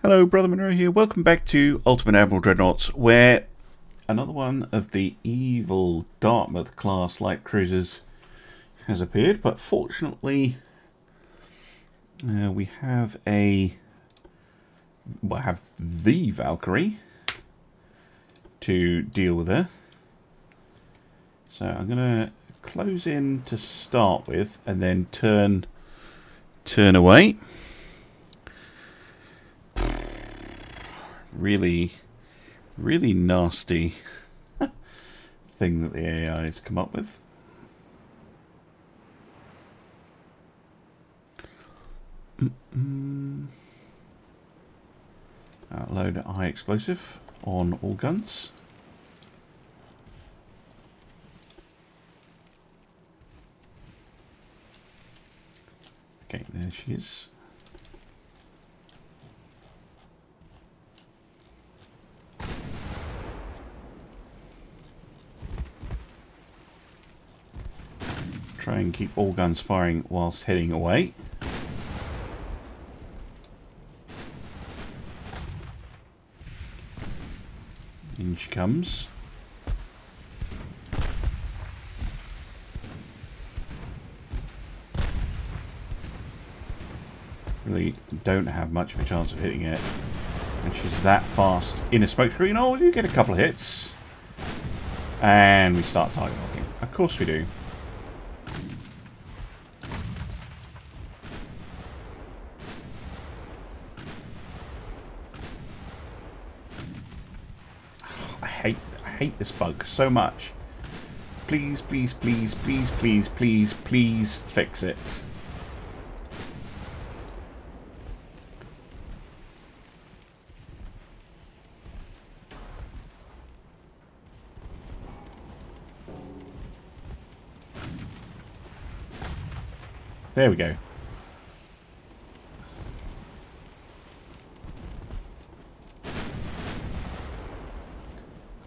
Hello, Brother Monroe here. Welcome back to Ultimate Admiral Dreadnoughts, where another one of the evil Dartmouth class light cruisers has appeared. But fortunately, we have the Valkyrie to deal with her. So I'm gonna close in to start with, and then turn away. Really nasty thing that the AI has come up with. Load a high explosive on all guns. Okay, there she is. Try and keep all guns firing whilst heading away. In she comes. Really don't have much of a chance of hitting it when she's that fast in a smoke screen. Oh, you get a couple of hits. And we start target locking. Of course we do. I hate this bug so much. Please, please, please, please, please, please, please fix it. There we go.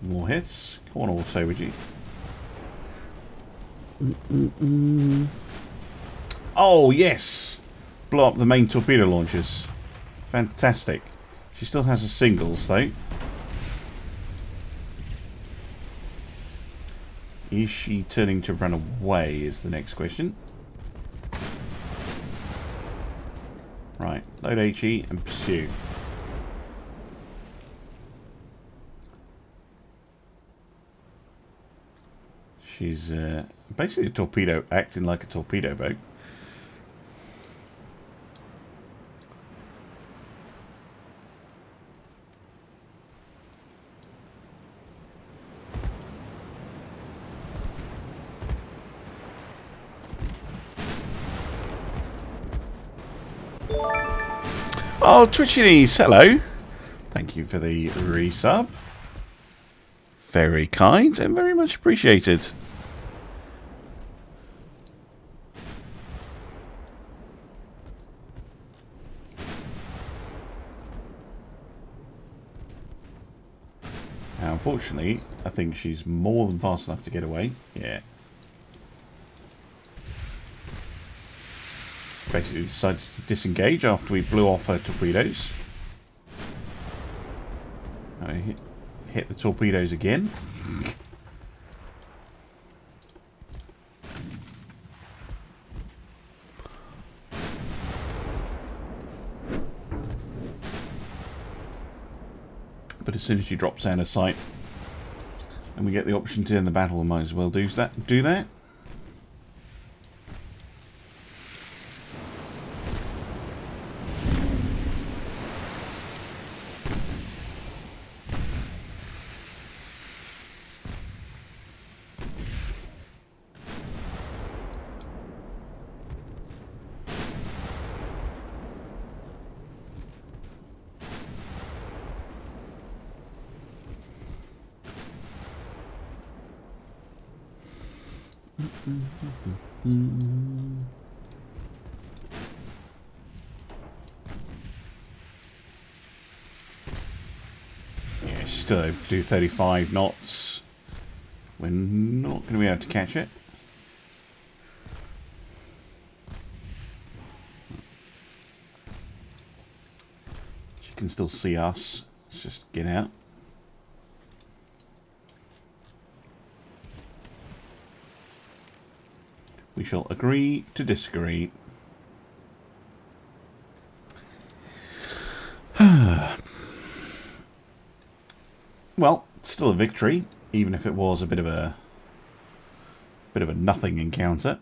More hits. Come on, also, would you? Oh, yes! Blow up the main torpedo launchers. Fantastic. She still has a singles, though. Is she turning to run away, is the next question. Right, load HE and pursue. She's basically a torpedo, acting like a torpedo boat. Oh, Twitchyknees, hello. Thank you for the resub. Very kind and very much appreciated. Now, unfortunately, I think she's more than fast enough to get away. Yeah. Basically decided to disengage after we blew off her torpedoes. I hit the torpedoes again. But as soon as she drops out of sight and we get the option to end the battle, we might as well do that. Yeah, still able to do 35 knots. We're not going to be able to catch it. you can still see us. Let's just get out. We shall agree to disagree. Well, still a victory, even if it was a bit of a nothing encounter.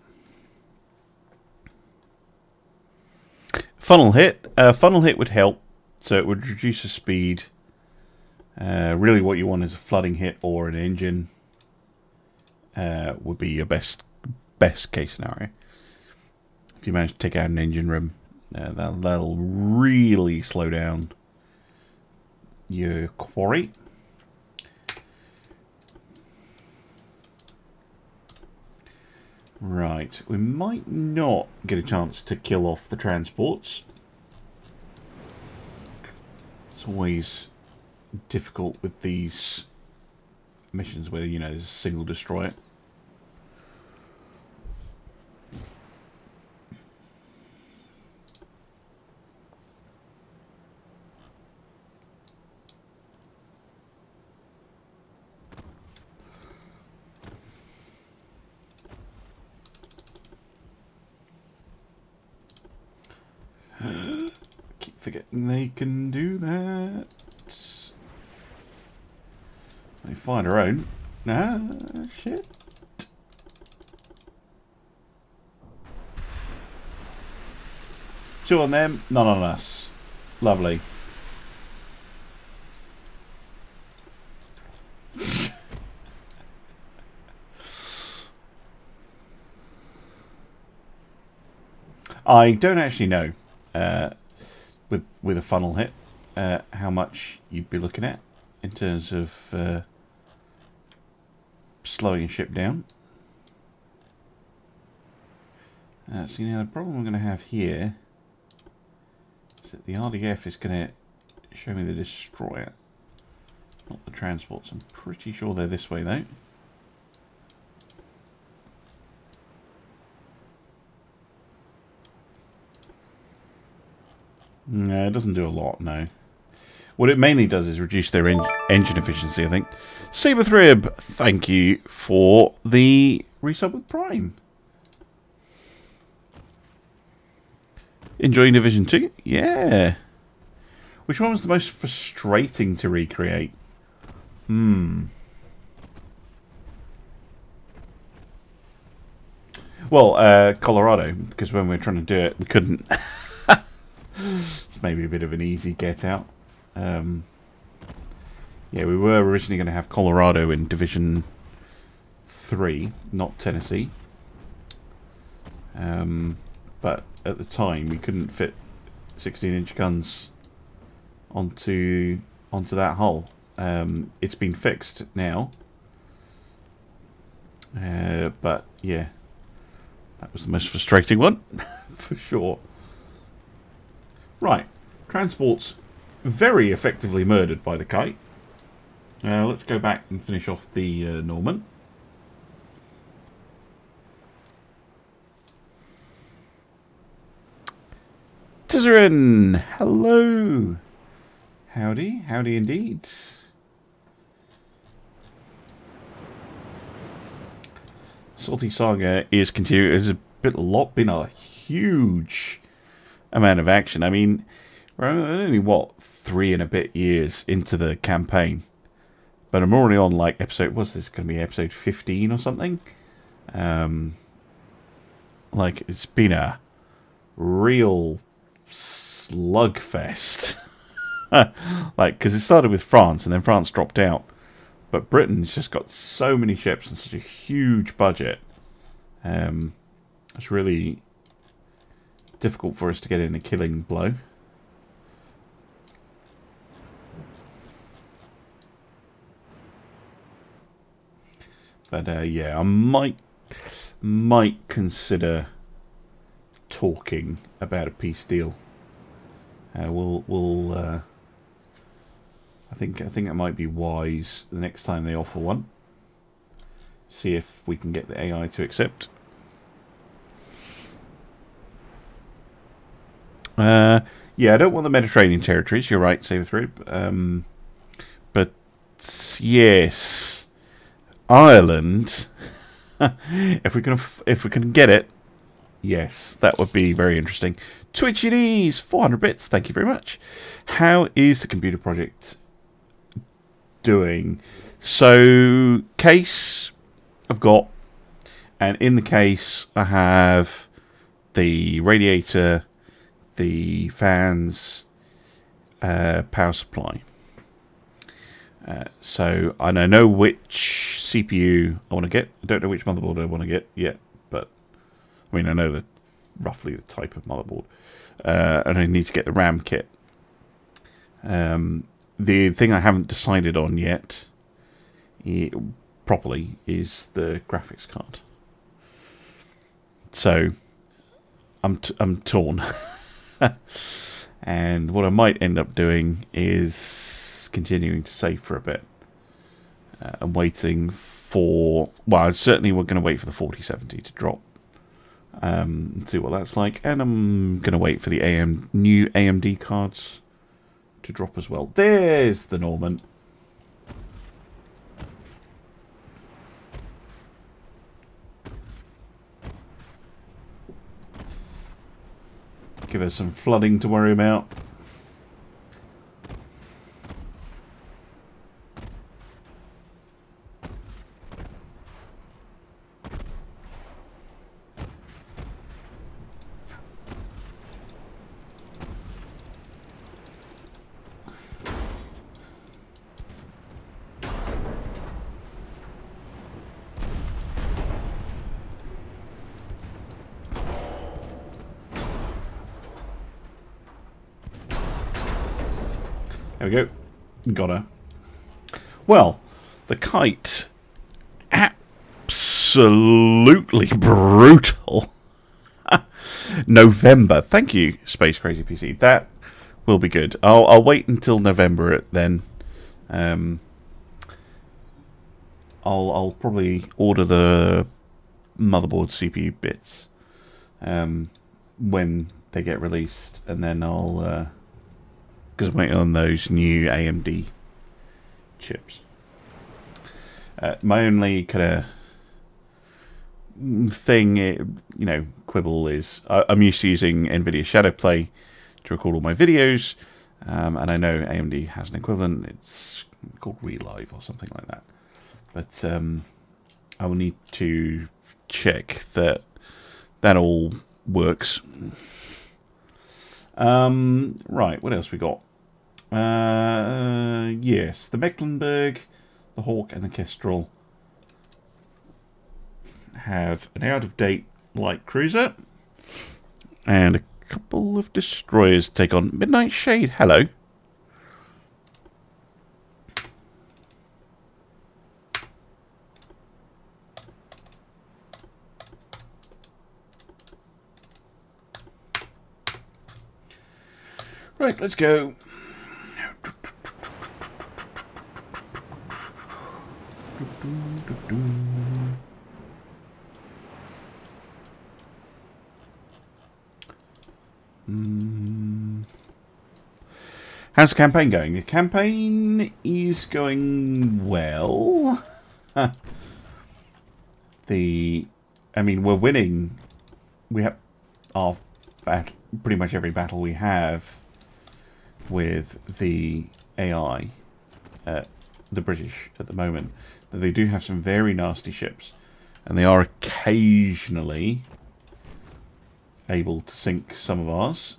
Funnel hit. Funnel hit would help, so it would reduce the speed. Really, what you want is a flooding hit or an engine. Would be your best case scenario. If you manage to take out an engine room, that'll really slow down your quarry. Right, we might not get a chance to kill off the transports. It's always difficult with these missions where, you know, there's a single destroyer. Keep forgetting they can do that. They find their own. Ah, shit. Two on them, none on us. Lovely. I don't actually know with a funnel hit how much you'd be looking at in terms of slowing a ship down. So now the problem I'm going to have here is that the RDF is going to show me the destroyer, not the transports. I'm pretty sure they're this way though. No, it doesn't do a lot, no. What it mainly does is reduce their engine efficiency, I think. Saberthrib, thank you for the resub with Prime. Enjoying Division 2? Yeah. Which one was the most frustrating to recreate? Well, Colorado, because when we were trying to do it, we couldn't. It's maybe a bit of an easy get out. Yeah, we were originally going to have Colorado in Division 3, not Tennessee. But at the time, we couldn't fit 16-inch guns onto that hull. It's been fixed now. But yeah, that was the most frustrating one, for sure. Right, transport's very effectively murdered by the kite. Let's go back and finish off the Norman. Tizerin, hello. Howdy, howdy indeed. Salty Saga is continuing. There's been a huge amount of action. I mean, we're only, what, 3 and a bit years into the campaign. But I'm already on, like, what's this going to be, episode 15 or something? Like, it's been a real slugfest. Like, because it started with France, and then France dropped out. But Britain's just got so many ships and such a huge budget. It's really difficult for us to get in a killing blow. But yeah, I might consider talking about a peace deal. I think that might be wise the next time they offer one. See if we can get the AI to accept. Yeah, I don't want the Mediterranean territories. You're right, Saber Through. But yes, Ireland. if we can get it, yes, that would be very interesting. Twitchyknees, 400 bits. Thank you very much. How is the computer project doing? So, case I've got, and in the case I have the radiator, the fans, power supply. So I know which CPU I want to get. I don't know which motherboard I want to get yet, but I mean I know roughly the type of motherboard, and I need to get the RAM kit. The thing I haven't decided on yet properly is the graphics card. So I'm torn. And what I might end up doing is continuing to save for a bit and waiting for, well, certainly we're going to wait for the 4070 to drop and see what that's like, and I'm going to wait for the new AMD cards to drop as well. There's the Norman. Give us some flooding to worry about. There we go. Got her. Well, the kite. Absolutely brutal. November. Thank you, Space Crazy PC. That will be good. I'll wait until November then. I'll probably order the motherboard CPU bits when they get released, and then I'll because I'm waiting on those new AMD chips. My only kind of thing, quibble is I'm used to using NVIDIA Shadowplay to record all my videos, and I know AMD has an equivalent. It's called Relive or something like that. But I will need to check that all works. Right, what else we got? Yes, the Mecklenburg, the Hawk, and the Kestrel have an out-of-date light cruiser and a couple of destroyers to take on. Midnight Shade, hello. Right, let's go. How's the campaign going? The campaign is going well. We're winning. We have our battle, pretty much every battle we have with the AI, the British at the moment. They do have some very nasty ships, and they are occasionally able to sink some of ours.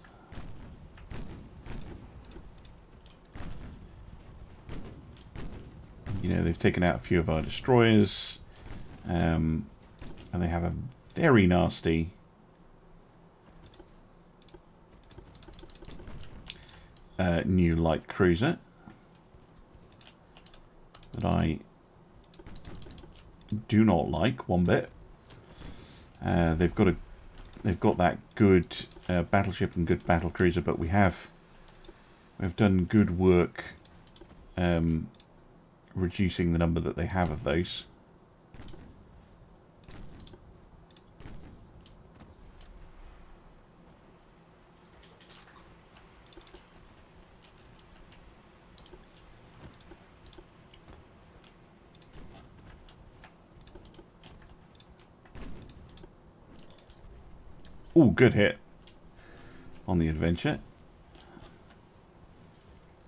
They've taken out a few of our destroyers, and they have a very nasty new light cruiser that I do not like one bit. They've got that good battleship and good battle cruiser, but we've done good work reducing the number that they have of those. Ooh, good hit on the adventure.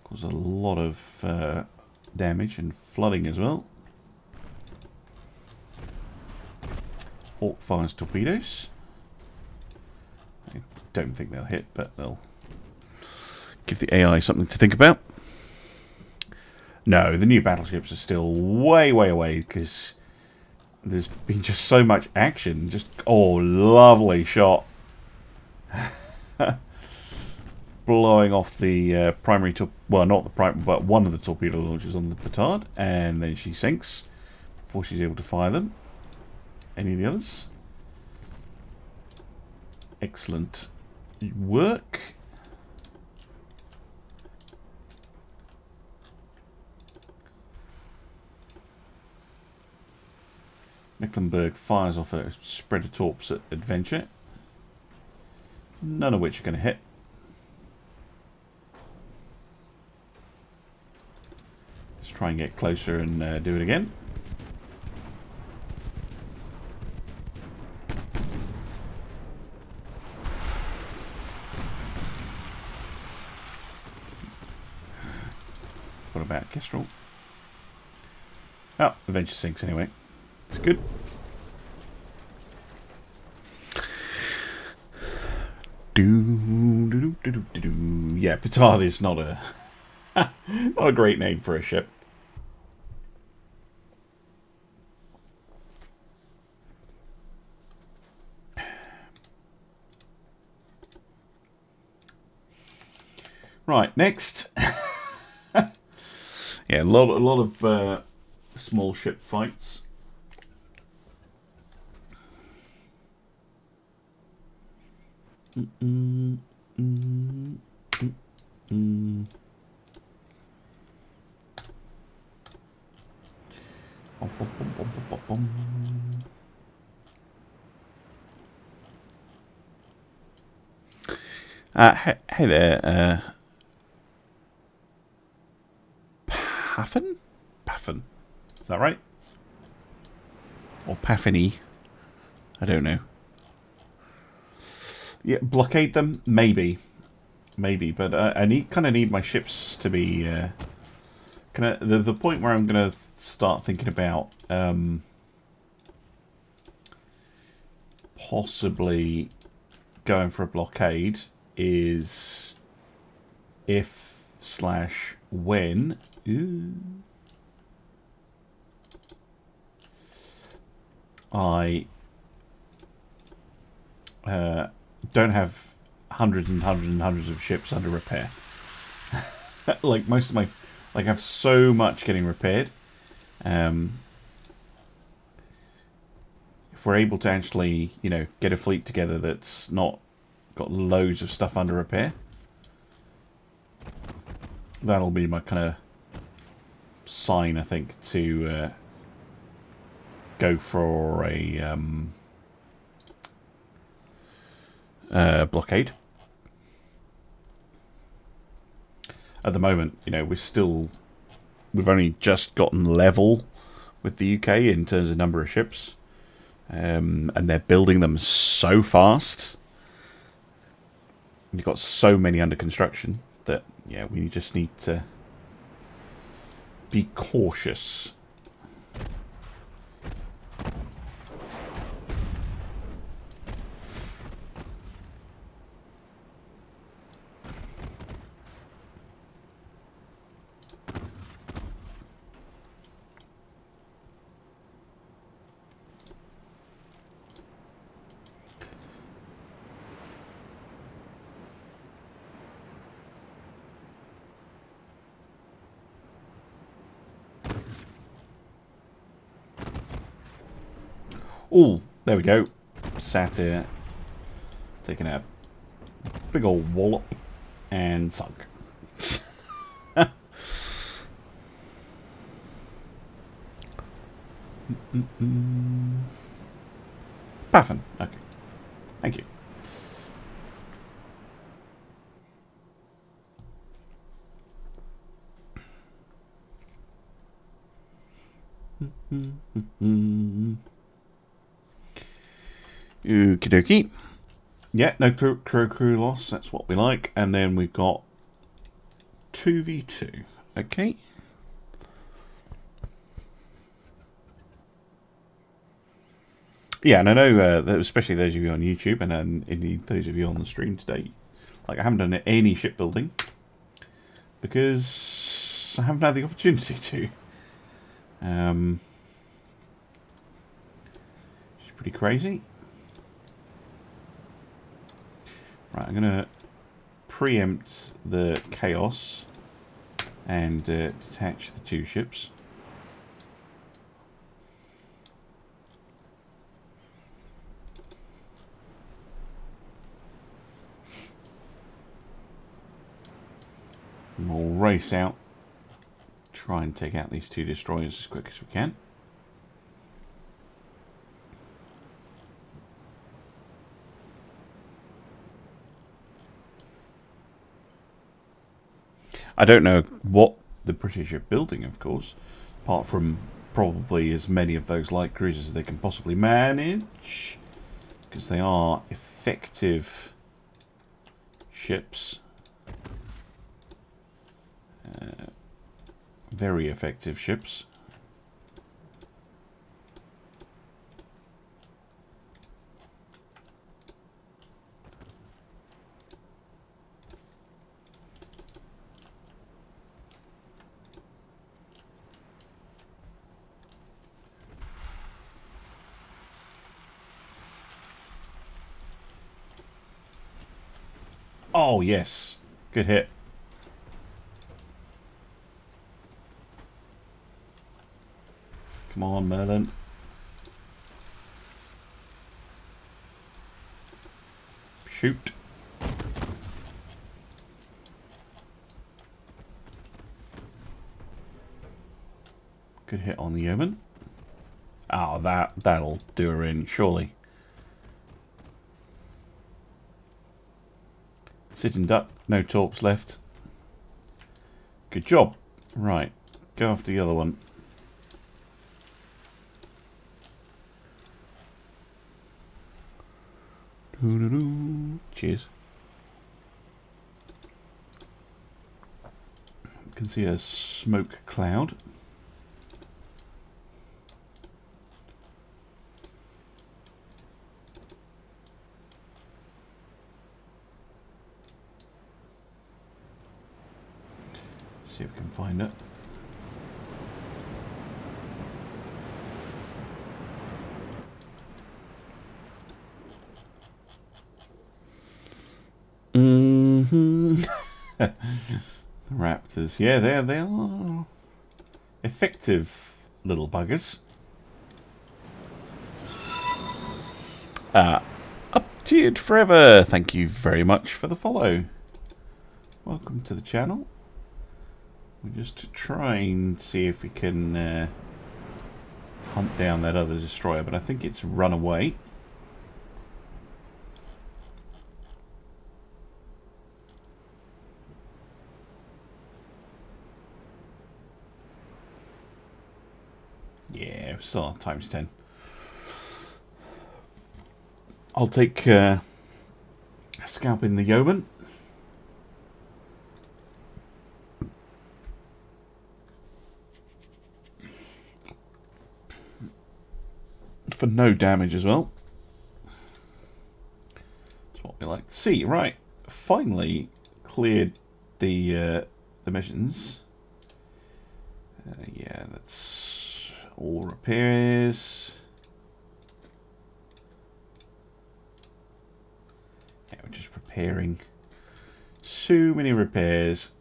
Caused a lot of damage and flooding as well. Orc fires torpedoes. I don't think they'll hit, but they'll give the AI something to think about. No, the new battleships are still way, way away because there's been just so much action. Just, oh, lovely shot. Blowing off the primary, well, not the primary, but one of the torpedo launchers on the petard, and then she sinks before she's able to fire them. Any of the others? Excellent work. Mecklenburg fires off a spread of torps at Adventure. None of which are going to hit. Let's try and get closer and do it again. What about Kestrel? Oh, Adventure sinks anyway. It's good. Yeah, petard is not a not a great name for a ship. Right, next. Yeah, a lot of small ship fights. Hey there, Puffin? Puffin. Is that right? Or Paffiny? I don't know. Yeah, blockade them? Maybe. Maybe, but I kind of need my ships to be... the point where I'm going to start thinking about possibly going for a blockade is if/when I don't have hundreds and hundreds and hundreds of ships under repair. Like most of my, like I have so much getting repaired. If we're able to actually, you know, get a fleet together that's not got loads of stuff under repair, that'll be my kind of sign, I think, to go for a blockade. At the moment, you know, we've only just gotten level with the UK in terms of number of ships, and they're building them so fast. You've got so many under construction that, yeah, we just need to be cautious. Oh, there we go. Sat here, taking a big old wallop and sunk. Puffin. Okay. Thank you. Okie dokie. Yeah, no crew loss. That's what we like. And then we've got 2v2. Okay. Yeah, and I know, especially those of you on YouTube, and then indeed those of you on the stream today, like I haven't done any shipbuilding because I haven't had the opportunity to. It's pretty crazy. Right, I'm going to preempt the chaos and detach the 2 ships. And we'll race out, try and take out these 2 destroyers as quick as we can. I don't know what the British are building, of course, apart from probably as many of those light cruisers as they can possibly manage, because they are effective ships. Very effective ships. Oh, yes. Good hit. Come on, Merlin. Shoot. Good hit on the yeoman. Oh, that'll do her in, surely. Sitting duck, no torps left. Good job. Right, go after the other one. Cheers. You can see a smoke cloud. See if we can find it. The raptors, yeah, they are effective little buggers. Up-tiered forever. Thank you very much for the follow. Welcome to the channel. We're just trying to see if we can hunt down that other destroyer, but I think it's run away. Yeah, still times 10. I'll take scalping the yeoman. For no damage as well. That's what we like to see. Right, finally cleared the missions. Yeah, that's all repairs. Yeah, we're just repairing. So many repairs.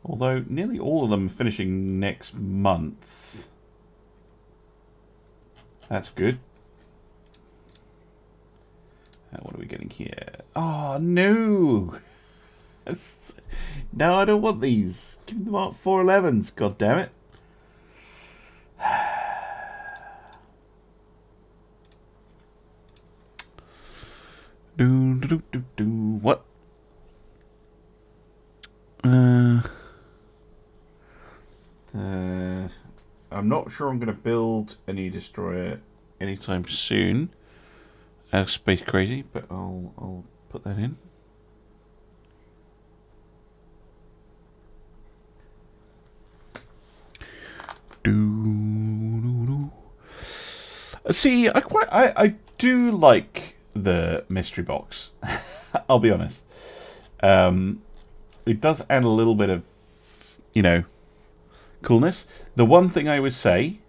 Although nearly all of them are finishing next month. That's good. What are we getting here? Oh, no! No, I don't want these. Give them up 411s, god damn it. What? I'm not sure I'm going to build any destroyer anytime soon. space crazy, but I'll put that in. See, I do like the mystery box. I'll be honest. It does add a little bit of, you know, coolness. The one thing I would say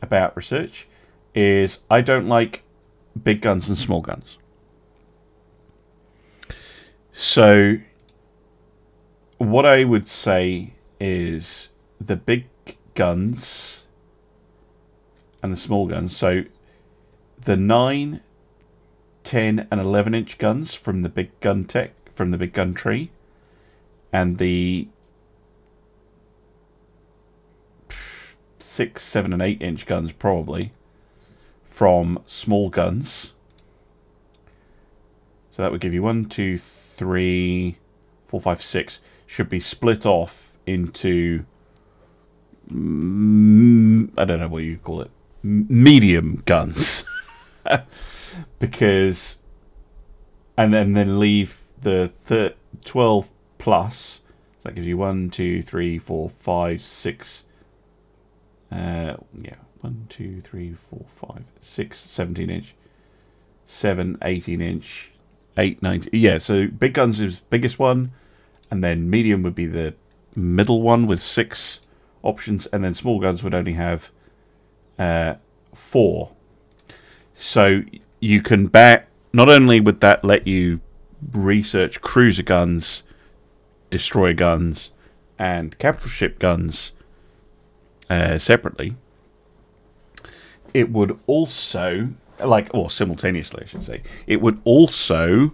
about research is I don't like big guns and small guns. So what I would say is the big guns and the small guns. So the 9, 10 and 11-inch guns from the big gun tech, from the big gun tree, and the 6, 7 and 8-inch guns probably from small guns. So that would give you 1, 2, 3, 4, 5, 6. Should be split off into, I don't know what you call it, medium guns. Because, and then leave the 12 plus. So that gives you 1, 2, 3, 4, 5, 6. Yeah, 1, 2, 3, 4, 5, 6, 17-inch, 7, 18-inch, 8, 19. Yeah, so big guns is biggest one, and then medium would be the middle one with 6 options, and then small guns would only have 4. So you can bet, not only would that let you research cruiser guns, destroyer guns, and capital ship guns separately, it would also, or simultaneously I should say, it would also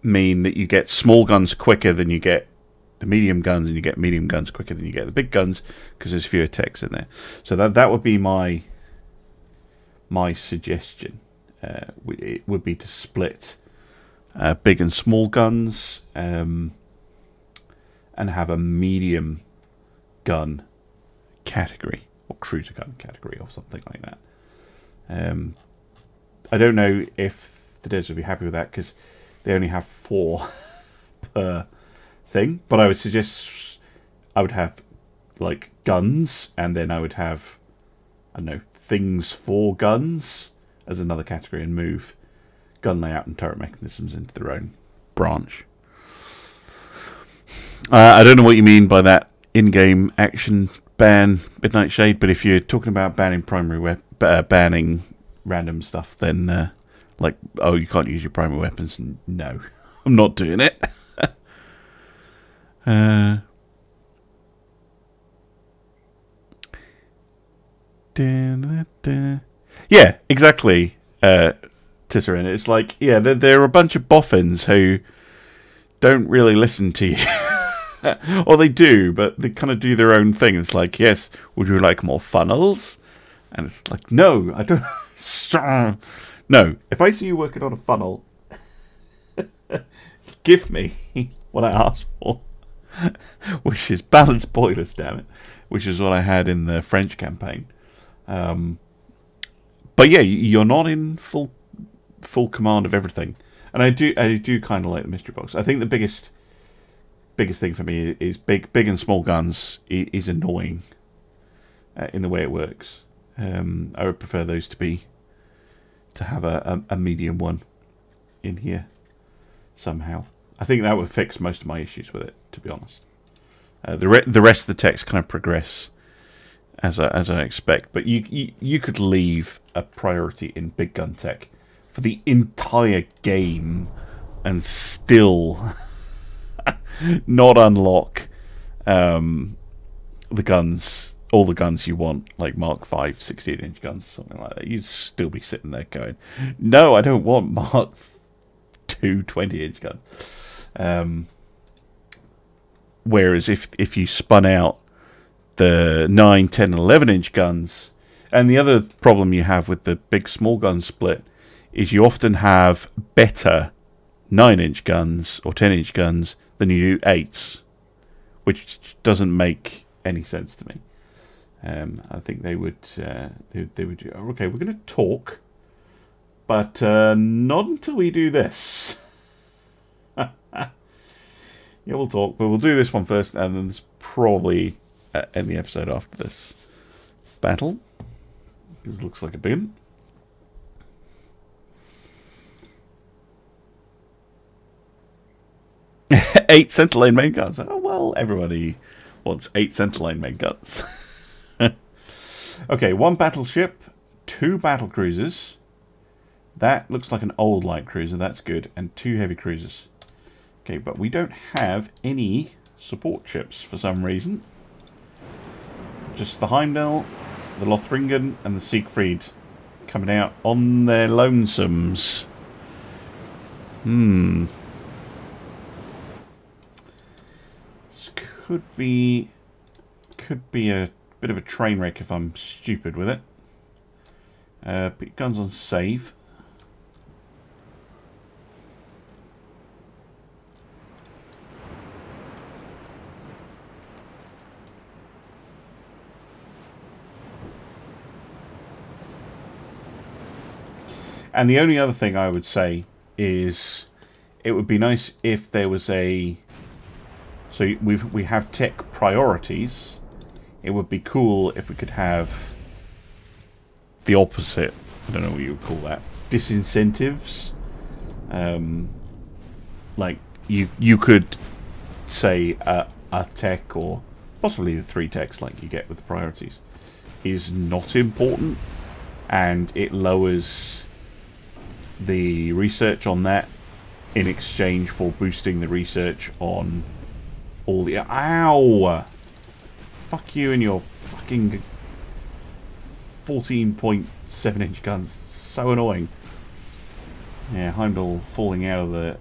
mean that you get small guns quicker than you get the medium guns, and you get medium guns quicker than you get the big guns, because there's fewer techs in there. So that would be my suggestion. It would be to split big and small guns, and have a medium gun category, or cruiser gun category, or something like that. I don't know if the devs would be happy with that, because they only have 4 per thing, but I would suggest I would have like guns, and then I would have, I don't know, things for guns as another category, and move gun layout and turret mechanisms into their own branch. I don't know what you mean by that in-game action ban, Midnight Shade, but if you're talking about banning banning random stuff, then like, oh, you can't use your primary weapons. No, I'm not doing it. Yeah, exactly, Tisserin. It's like, yeah, they're a bunch of boffins who don't really listen to you. Or they do, but they kind of do their own thing. It's like, yes, would you like more funnels? And it's like, no, I don't. No, if I see you working on a funnel, give me what I asked for, which is balanced boilers, damn it, which is what I had in the French campaign. But yeah, you're not in full command of everything, and I do kind of like the mystery box. I think the biggest thing for me is big and small guns is annoying in the way it works. I would prefer those to have a medium one in here somehow. I think that would fix most of my issues with it, to be honest. The rest of the text kind of progress as I expect, but you could leave a priority in big gun tech for the entire game and still not unlock the guns, all the guns you want, like Mark 5 16-inch guns or something like that. You'd still be sitting there going, no, I don't want Mark 2 20-inch gun. Whereas if you spun out the 9, 10, and 11-inch guns, and the other problem you have with the big small gun split is you often have better 9-inch guns or 10-inch guns than you do 8s, which doesn't make any sense to me. I think they would do, okay, we're going to talk, But not until we do this. Yeah, we'll talk, but we'll do this one first, and then there's probably end the episode after this battle. This looks like a bin. Eight centre-lane main guns. Oh, well, everybody wants 8 centre-lane main guns. Okay, 1 battleship, 2 battle cruisers. That looks like an old light cruiser. That's good. And 2 heavy cruisers. Okay, but we don't have any support ships for some reason. Just the Heimdall, the Lothringen, and the Siegfried coming out on their lonesomes. This could be a bit of a train wreck if I'm stupid with it. Put your guns on save. And the only other thing I would say is it would be nice if there was a... So we have tech priorities. It would be cool if we could have the opposite. I don't know what you would call that. Disincentives. Like you could say a tech, or possibly the 3 techs like you get with the priorities, is not important, and it lowers the research on that in exchange for boosting the research on all the... Ow! Fuck you and your fucking 14.7-inch guns. So annoying. Yeah, Heimdall falling out of the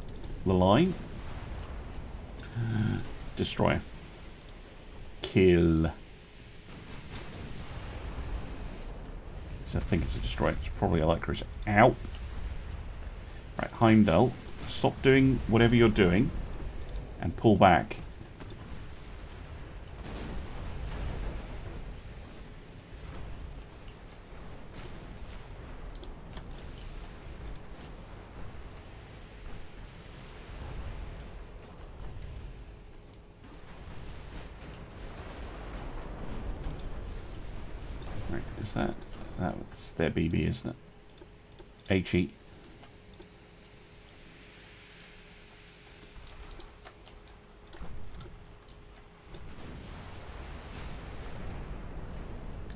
line. Destroyer. Kill. I think it's a destroyer. It's probably a light cruiser. Ow! Right, Heimdall, stop doing whatever you're doing and pull back. Right, is that's their BB, isn't it? HE.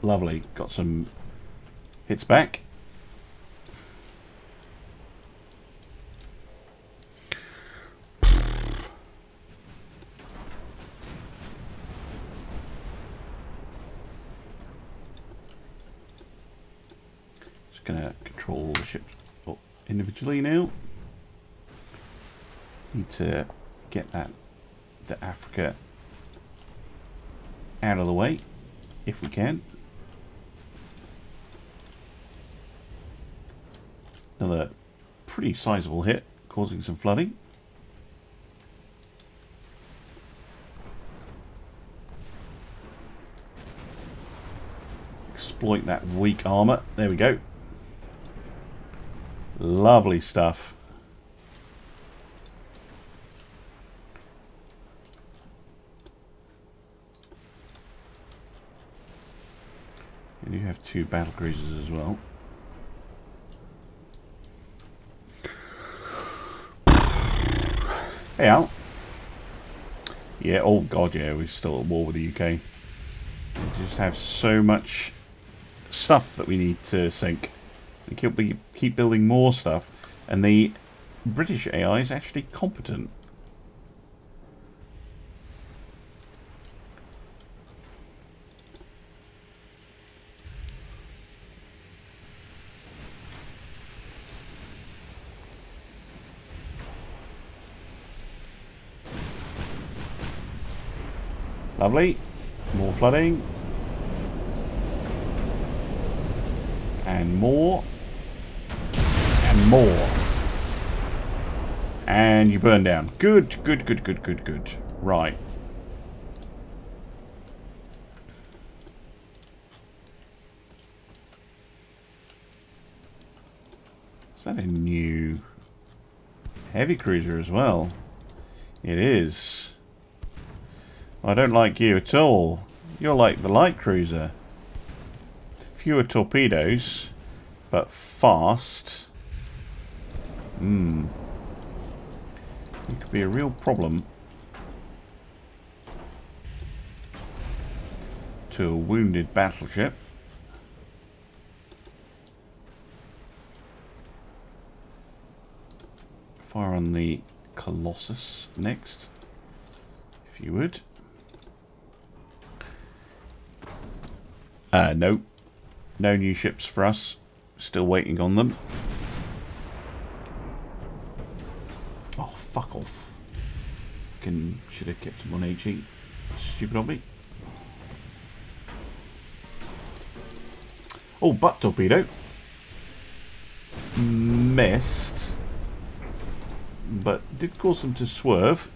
Lovely. Got some hits back. Just going to control all the ships individually now. Need to get the Africa out of the way if we can. Another pretty sizable hit, causing some flooding. Exploit that weak armor. There we go. Lovely stuff. And you have 2 battle cruisers as well. Hey, Al. Yeah, oh god, yeah, we're still at war with the UK. We just have so much stuff that we need to sink. We keep building more stuff, and the British AI is actually competent. Lovely. More flooding. And more. And more. And you burn down. Good, good, good, good, good, good. Right. Is that a new heavy cruiser as well? It is. I don't like you at all. You're like the light cruiser. Fewer torpedoes, but fast. It could be a real problem to a wounded battleship. Fire on the Colossus next, if you would. No. No new ships for us. Still waiting on them. Oh, fuck off. Should have kept him on HE. Stupid of me. Oh, butt torpedo. Missed. But did cause them to swerve.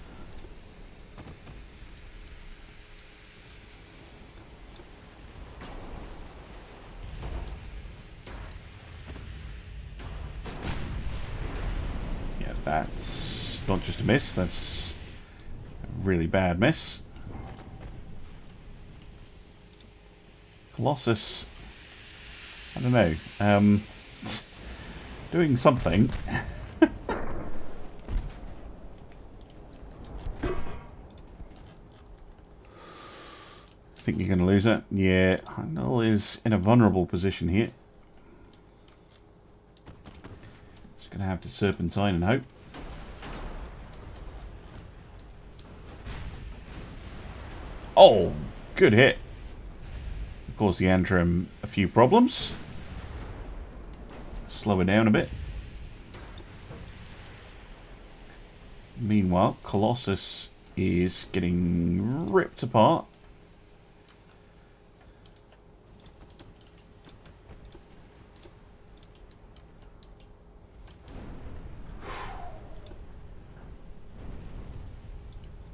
Yeah, that's not just a miss, that's a really bad miss. Colossus, I don't know, doing something. Think you're going to lose it? Yeah, Rahl is in a vulnerable position here. Just going to have to serpentine and hope. Oh, good hit. Caused the Antrim a few problems. Slow it down a bit. Meanwhile, Colossus is getting ripped apart.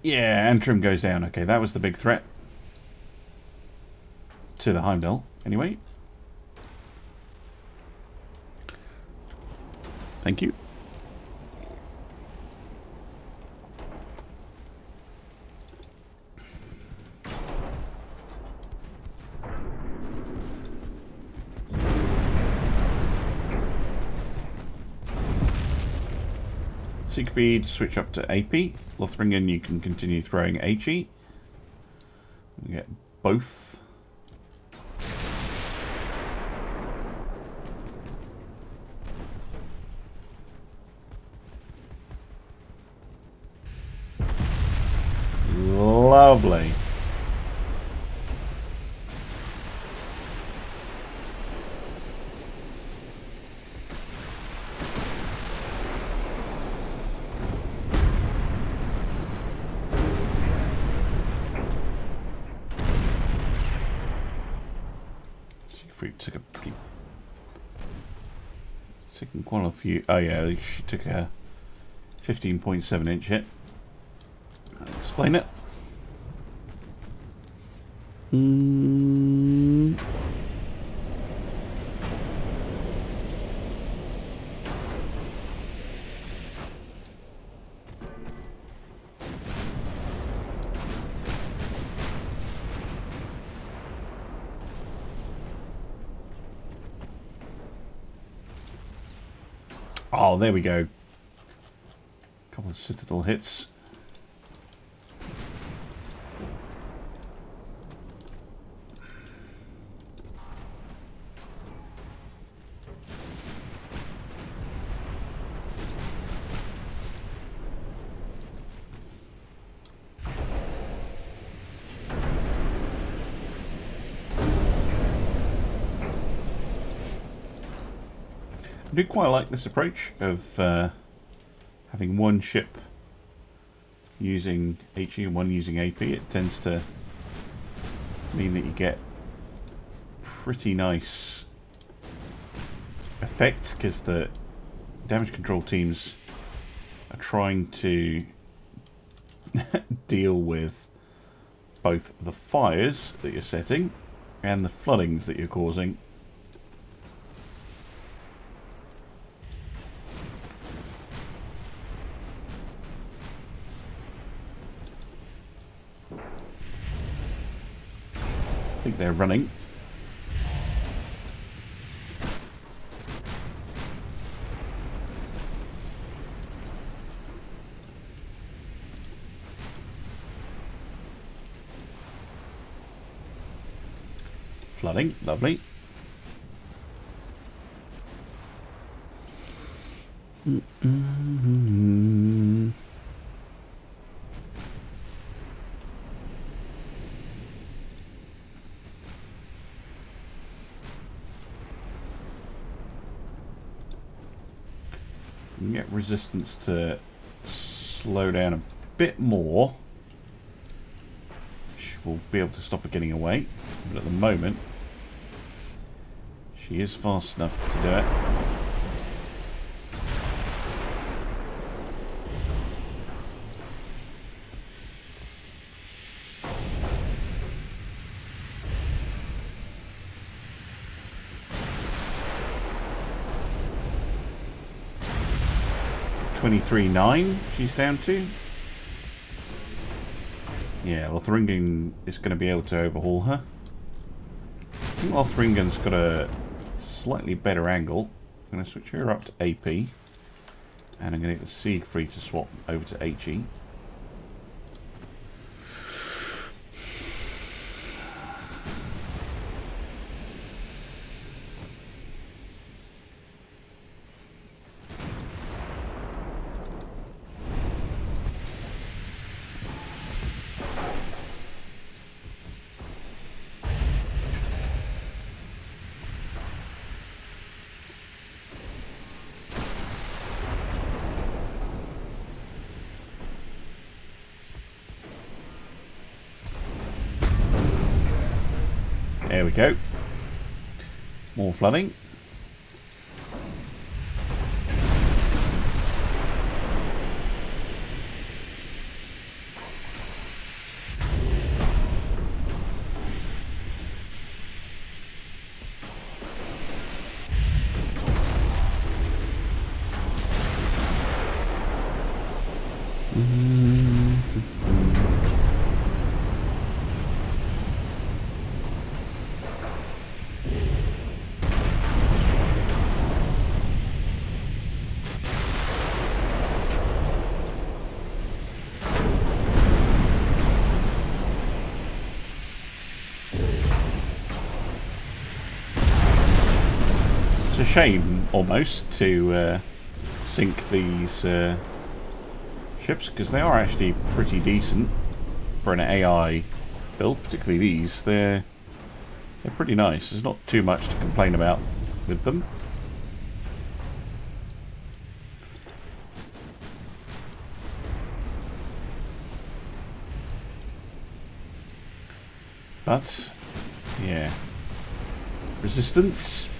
Yeah, Antrim goes down. Okay, that was the big threat. To the Heimdall, anyway. Thank you. Siegfried, switch up to AP. Lothringen, you can continue throwing HE. We get both. Lovely. Siegfried took a pretty... Taking quite a few... Oh yeah, she took a 15.7 inch hit. I'll explain it. Oh, there we go. A couple of Citadel hits. I do quite like this approach of having one ship using HE and one using AP. It tends to mean that you get pretty nice effect because the damage control teams are trying to deal with both the fires that you're setting and the floodings that you're causing. think they're running. Flooding, lovely. Get resistance to slow down a bit more. She will be able to stop her getting away, but at the moment she is fast enough to do it. $23.9 she's down to. Yeah, Lothringen is going to be able to overhaul her. I think Lothringen's got a slightly better angle. I'm going to switch her up to AP. And I'm going to get the Siegfried to swap over to HE. There we go. More flooding. It's a shame, almost, to sink these ships, because they are actually pretty decent for an AI build, particularly these. They're pretty nice. There's not too much to complain about with them. But, yeah. Resistance,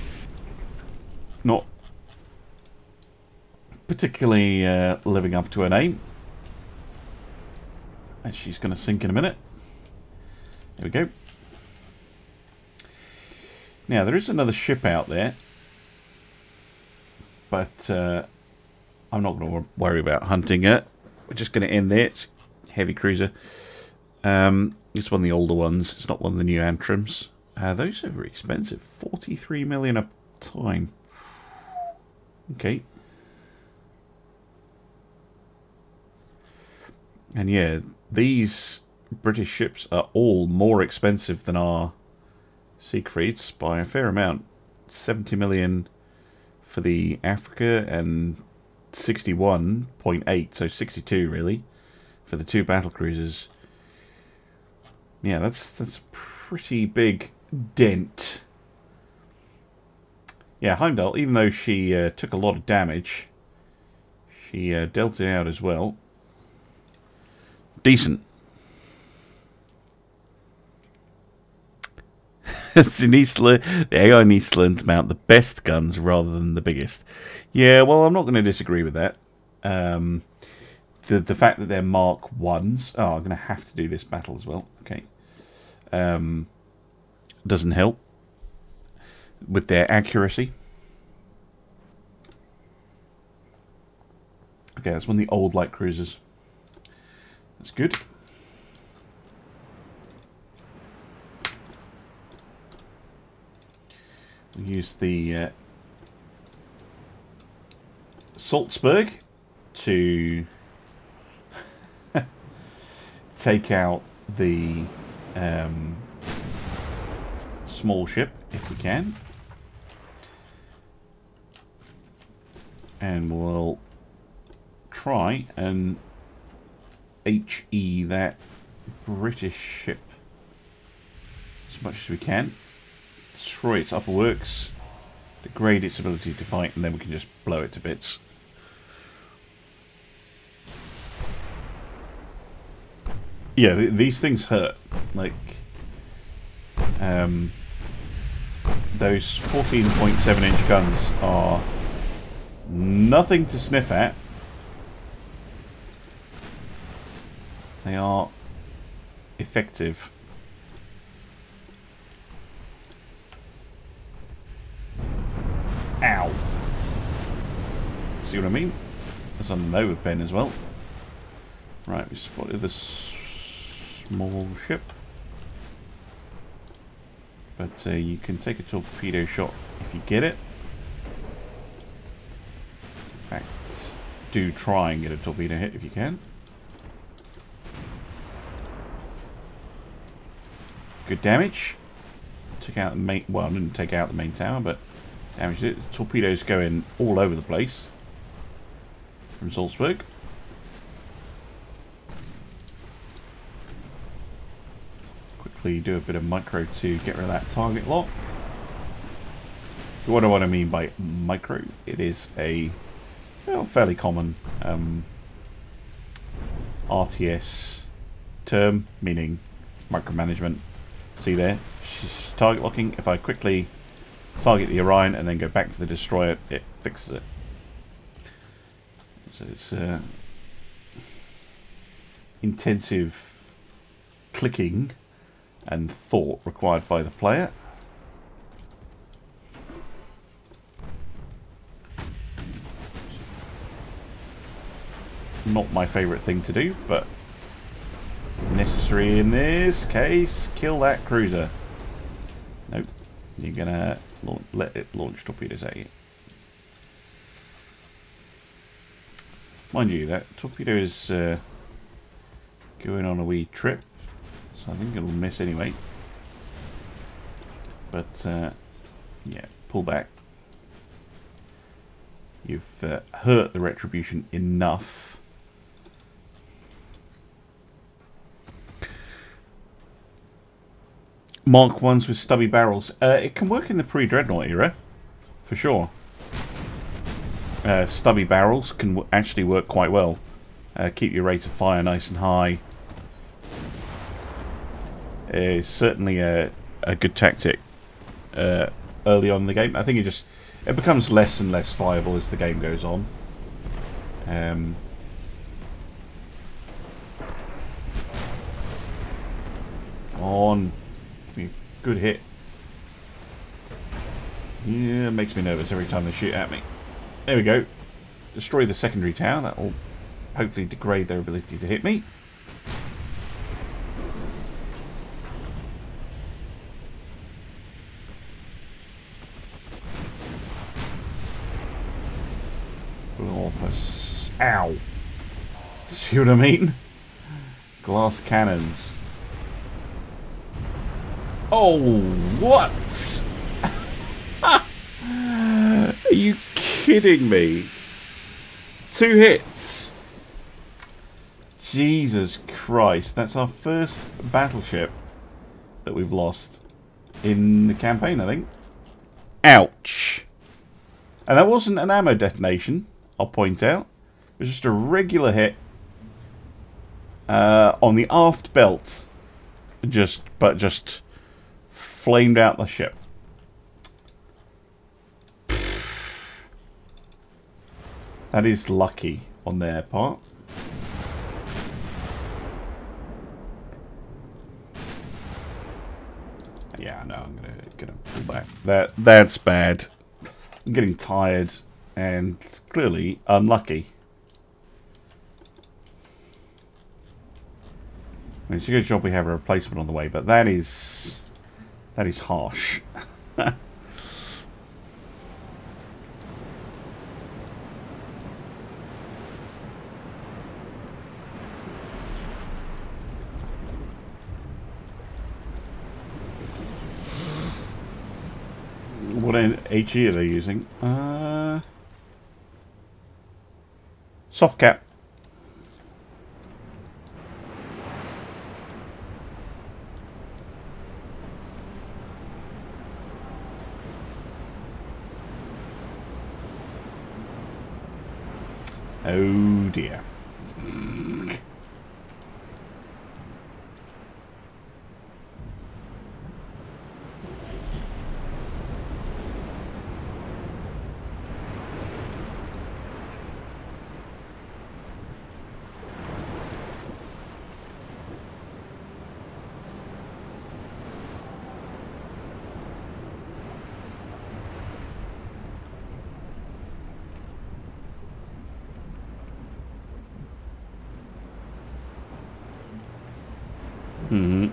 not particularly living up to her name. And she's going to sink in a minute. There we go. Now, there is another ship out there. But I'm not going to worry about hunting it. We're just going to end there. It's a heavy cruiser. It's one of the older ones. It's not one of the new Antrims. Those are very expensive. 43 million a time. Okay. And yeah, these British ships are all more expensive than our Siegfrieds by a fair amount. 70 million for the Africa and 61.8, so 62 really, for the two battle cruisers. Yeah, that's a pretty big dent. Yeah, Heimdall, even though she took a lot of damage, she dealt it out as well. Decent. The AI needs to learn to mount the best guns rather than the biggest. Yeah, well, I'm not going to disagree with that. The fact that they're Mark 1s... Oh, I'm going to have to do this battle as well. Okay. Doesn't help with their accuracy. Okay, that's one of the old light cruisers. That's good. use the Salzburg to take out the small ship if we can, and we'll try and HE that British ship as much as we can, destroy its upper works, degrade its ability to fight, and then we can just blow it to bits. Yeah, these things hurt. Like, those 14.7-inch guns are nothing to sniff at. They are effective. Ow. See what I mean? That's on the Nova pen as well. Right, we spotted the small ship. But you can take a torpedo shot if you get it. In fact, do try and get a torpedo hit if you can. Good damage. Took out the main... Well, I didn't take out the main tower, but damaged it. The torpedoes going all over the place from Salzburg. Quickly do a bit of micro to get rid of that target lock. What do I mean by micro? It is a fairly common RTS term, meaning micromanagement. See there, she's target locking. If I quickly target the Orion and then go back to the destroyer, it fixes it. So it's intensive clicking and thought required by the player. Not my favourite thing to do, but necessary in this case. Kill that cruiser. Nope. You're gonna let it launch torpedoes at you. Mind you, that torpedo is going on a wee trip, so I think it'll miss anyway. But yeah, pull back. You've hurt the Retribution enough. Mark 1s with stubby barrels. It can work in the pre-Dreadnought era, for sure. Stubby barrels can actually work quite well. Keep your rate of fire nice and high. It's certainly a good tactic early on in the game. I think it becomes less and less viable as the game goes on. Come on. Good hit. Yeah, it makes me nervous every time they shoot at me. There we go. Destroy the secondary tower. That will hopefully degrade their ability to hit me. Oh, ow. See what I mean? Glass cannons. Oh, what? Are you kidding me? 2 hits. Jesus Christ. That's our first battleship that we've lost in the campaign, I think. Ouch. And that wasn't an ammo detonation, I'll point out. It was just a regular hit on the aft belt. Just flamed out the ship. That is lucky on their part. Yeah, no, I'm gonna pull back. That's bad. I'm getting tired and clearly unlucky. I mean, it's a good job we have a replacement on the way, but that is harsh. What HE are they using? Soft cap. Oh dear. Mm-hmm.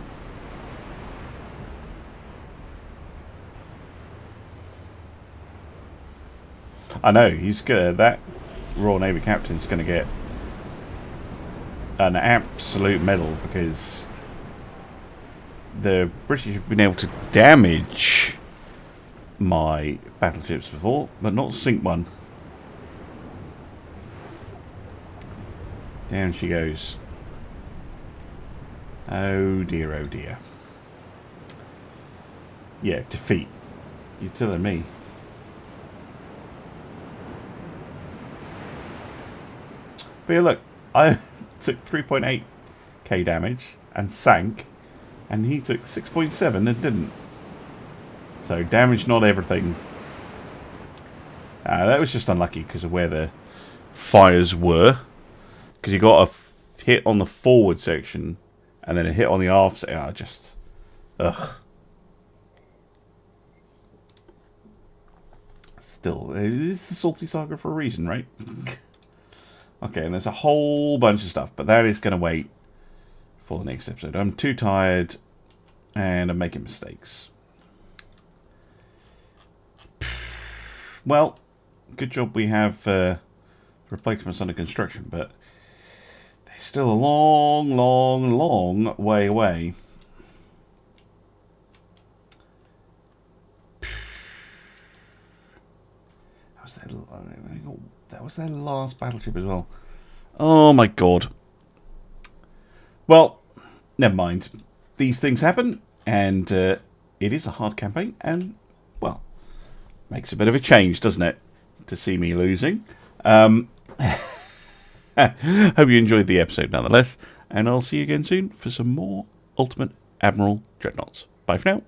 I know, he's gonna, that Royal Navy captain's gonna get an absolute medal because the British have been able to damage my battleships before, but not sink one. Down she goes. Oh dear, oh dear. Yeah, defeat. You're telling me. But yeah, look, I took 3.8k damage and sank, and he took 6.7 and didn't. So damage, not everything. That was just unlucky because of where the fires were. Because you got a hit on the forward section and then a hit on the aft section. Just, ugh. Still, this is the Salty Saga for a reason, right? Okay, and there's a whole bunch of stuff, but that is going to wait for the next episode. I'm too tired, and I'm making mistakes. Well, good job we have replacements under construction, but they're still a long, long, long way away. That was their last battleship as well. Oh my god. Well, never mind. These things happen, and it is a hard campaign, and, well, makes a bit of a change, doesn't it, to see me losing. Hope you enjoyed the episode nonetheless, and I'll see you again soon for some more Ultimate Admiral Dreadnoughts. Bye for now.